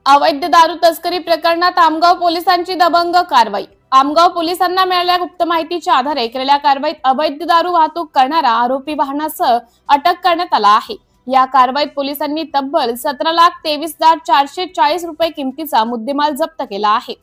अवैध दारू तस्करी प्रकरणात आमगाव पोलिसांची दबंग कारवाई। आमगाव पोलिसांना मिळालेल्या गुप्त माहितीच्या आधारे केलेल्या कारवाईत अवैध दारू वाहतूक करणारा आरोपी वाहनासह अटक करण्यात आला आहे। या कारवाईत पोलिसांनी तब्बल 17,23,440 रुपये किमतीचा मुद्देमाल जप्त केला आहे।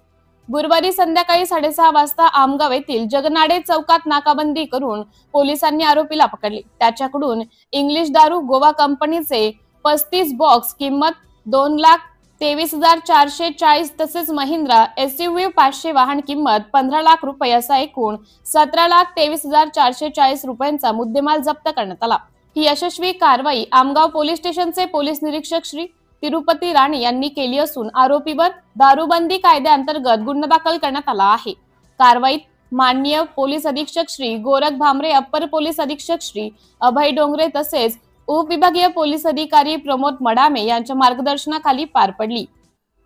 गुरुवारी संध्याकाळी 6:30 वाजता आमगाव येथील जगनाडे चौकात नाकाबंदी करून पोलिसांनी आरोपीला पकडले। त्याच्याकडून इंग्लिश दारू गोवा कंपनीचे 35 बॉक्स किंमत 2,23,440 तसेच महिंद्रा SUV 500 वाहन किंमत 15 लाख रुपये असा एकूण 17,23,440 रुपयांचा मुद्देमाल जप्त करण्यात आला। ही यशस्वी कारवाई आमगाव पोलीस स्टेशनचे पोलीस निरीक्षक श्री तिरुपती राणे यांनी केली असून आरोपीवर दारूबंदी कायद्याअंतर्गत गुन्हा दाखल करण्यात आला आहे। कारवाईत माननीय पोलीस अधीक्षक श्री गोरख भामरे, अप्पर पोलीस अधीक्षक श्री अभय डोंगरे तसेच उपविभागीय पोलीस अधिकारी प्रमोद मडामे यांच्या मार्गदर्शनाखाली पार पडली।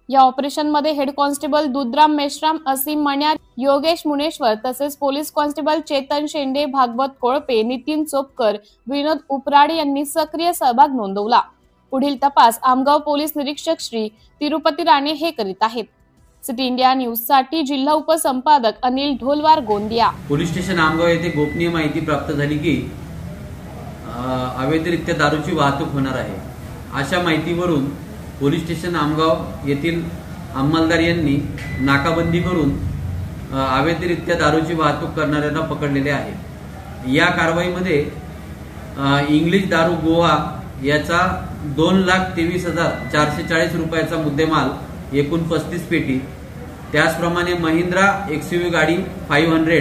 या ऑपरेशन मध्ये हेड कॉन्स्टेबल दुधराम मेश्राम, असीम मण्यार, योगेश मुनेश्वर तसेच पोलीस कॉन्स्टेबल चेतन शेंडे, भागवत कोळपे, नितीन चोपकर, विनोद उपराडे यांनी सक्रिय सहभाग नोंदवला। पुढील तपास आमगाव पोलीस निरीक्षक श्री तिरुपती राणे हे करीत आहेत। सिटी इंडिया न्यूज साठी जिल्हा उपसंपादक अनिल ढोलवार, गोंदिया। पोलीस स्टेशन आमगाव येथे गोपनीय माहिती प्राप्त झाली की अवैधरित्या दारूची वाहतूक होणार आहे। अशा माहितीवरून पोलीस स्टेशन आमगाव येथील अंमलदार यांनी नाकाबंदी करून अवैधरित्या दारूची वाहतूक करणाऱ्यांना पकडलेले आहे। या कारवाईमध्ये इंग्लिश दारू गोवा याचा 2,23,440 रुपयाचा मुद्देमाल एकूण 35 पेटी, त्याचप्रमाणे महिंद्रा XUV गाडी 500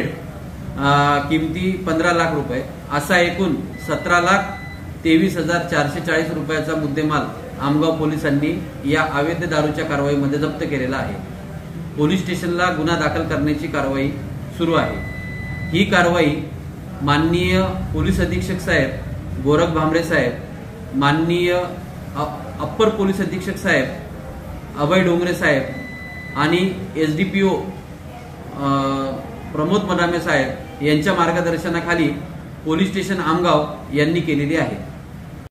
किमती 15 लाख रुपये असा एकूण 17,23,440 रुपयाचा मुद्देमाल आमगाव पोलिसांनी या अवैध दारूच्या कारवाईमध्ये जप्त केलेला आहे। पोलीस स्टेशनला गुन्हा दाखल करण्याची कारवाई सुरू आहे। ही कारवाई माननीय पोलीस अधीक्षक साहेब गोरख भामरे साहेब, माननीय अप्पर पोलीस अधीक्षक साहेब अभय डोंगरे साहेब आणि SDPO प्रमोद मडामे साहेब यांच्या मार्गदर्शनाखाली पोलीस स्टेशन आमगाव यांनी केलेली आहे।